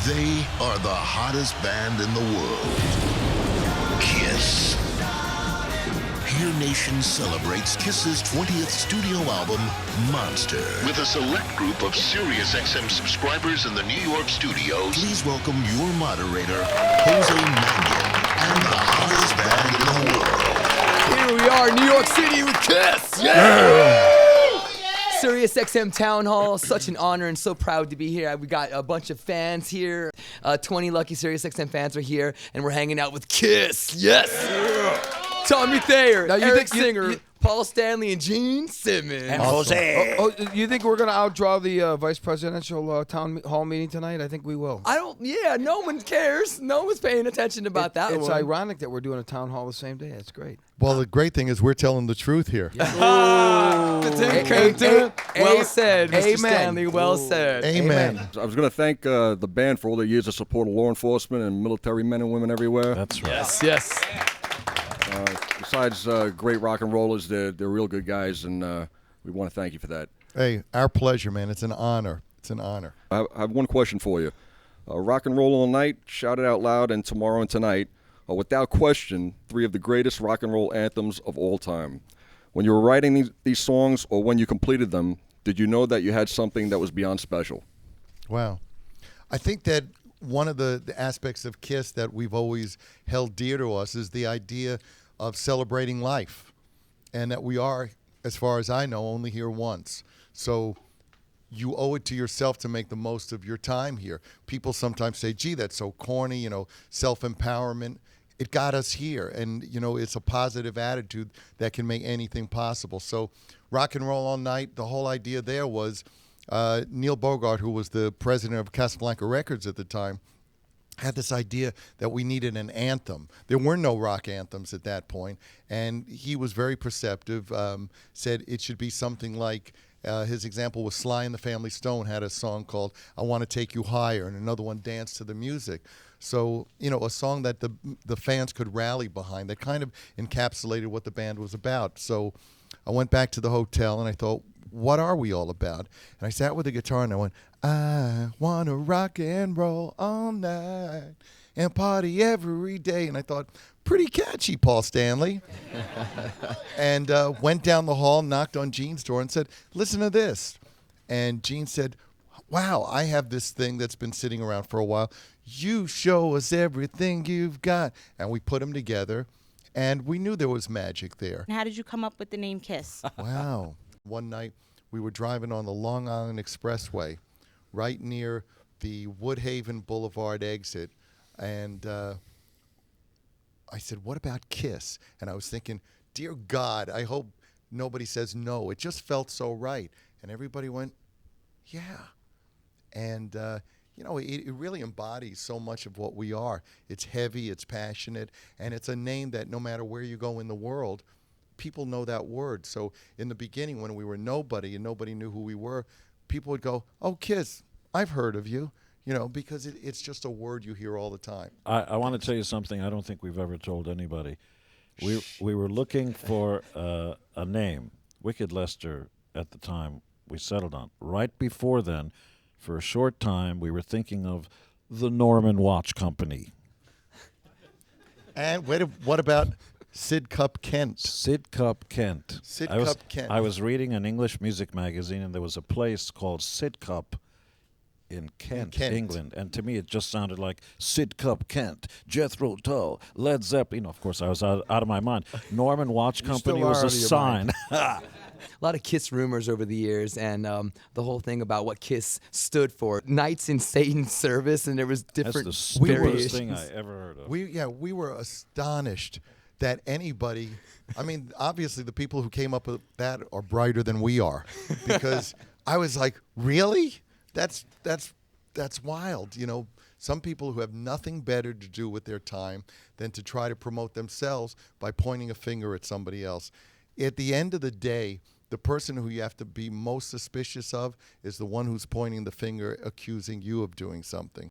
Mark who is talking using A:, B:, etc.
A: They are the hottest band in the world. Kiss. Here Nation celebrates Kiss's 20th studio album, Monster. With a select group of SiriusXM subscribers in the New York studios, please welcome your moderator, Jose Mannion, and the hottest band in the world.
B: Here we are, New York City with Kiss! Yeah! SiriusXM Town Hall, such an honor and so proud to be here. We got a bunch of fans here. 20 lucky SiriusXM fans are here, and we're hanging out with Kiss. Yes! Yeah. Tommy Thayer, Eric Singer, Paul Stanley, and Gene Simmons.
C: And Jose. You think we're going to outdraw the vice presidential town hall meeting tonight? I think we will.
B: No one cares. No one's paying attention about that
C: It's
B: one.
C: ironic that we're doing a town hall the same day. That's great.
D: Well, the great thing is we're telling the truth here.
B: Well said, Mr.
C: Amen.
B: Stanley. Well said.
D: Amen.
E: I was going to thank the band for all their years of support of law enforcement and military men and women everywhere.
F: That's right.
B: Yes.
E: Besides great rock and rollers, they're real good guys, and we want to thank you for that.
D: Hey, our pleasure, man. It's an honor. It's an honor.
E: I have one question for you. Rock and Roll All Night, Shout It Out Loud, and Tomorrow and Tonight are without question three of the greatest rock and roll anthems of all time. When you were writing these songs or when you completed them, did you know that you had something that was beyond special?
D: Wow. I think that one of the aspects of Kiss that we've always held dear to us is the idea of celebrating life, and that we are, as far as I know, only here once. So you owe it to yourself to make the most of your time here. People sometimes say, gee, that's so corny, self-empowerment. It got us here, and, it's a positive attitude that can make anything possible. So Rock and Roll All Night, the whole idea there was Neil Bogart, who was the president of Casablanca Records at the time, had this idea that we needed an anthem. There were no rock anthems at that point, and he was very perceptive, said it should be something like, his example was Sly and the Family Stone had a song called I Want to Take You Higher, and another one, Dance to the Music. So, a song that the fans could rally behind that kind of encapsulated what the band was about. So I went back to the hotel, and I thought, what are we all about? And I sat with the guitar, and I went, I want to rock and roll all night and party every day. And I thought, pretty catchy, Paul Stanley. And went down the hall, knocked on Gene's door and said, listen to this. And Gene said, wow, I have this thing that's been sitting around for a while. You show us everything you've got. And we put them together, and we knew there was magic there.
G: How did you come up with the name Kiss?
D: Wow. One night, we were driving on the Long Island Expressway, right near the Woodhaven Boulevard exit, and I said, what about Kiss? And I was thinking, dear God, I hope nobody says no. It just felt so right. And everybody went, yeah. And, it really embodies so much of what we are. It's heavy, it's passionate, and it's a name that no matter where you go in the world, people know that word. So in the beginning, when we were nobody and nobody knew who we were, people would go, oh, Kiss, I've heard of you, because it's just a word you hear all the time.
F: I want to tell you something I don't think we've ever told anybody. We were looking for a name. Wicked Lester at the time we settled on. Right before then, for a short time, we were thinking of the Norman Watch Company.
D: And what about Sid Cup Kent?
F: Sid Cup Kent.
D: Kent.
F: I was reading an English music magazine, and there was a place called Sid Cup in Kent, England. And to me, it just sounded like Sid Cup Kent, Jethro Tull, Led Zeppelin. Of course, I was out of my mind. Norman Watch Company was a sign.
B: A lot of Kiss rumors over the years, and the whole thing about what Kiss stood for. Knights in Satan's service, and there was different
F: That's the
B: variations.
F: stupidest thing I ever heard of.
D: We were astonished that anybody, obviously the people who came up with that are brighter than we are, because I was like, really? That's wild. Some people who have nothing better to do with their time than to try to promote themselves by pointing a finger at somebody else. At the end of the day, the person who you have to be most suspicious of is the one who's pointing the finger, accusing you of doing something.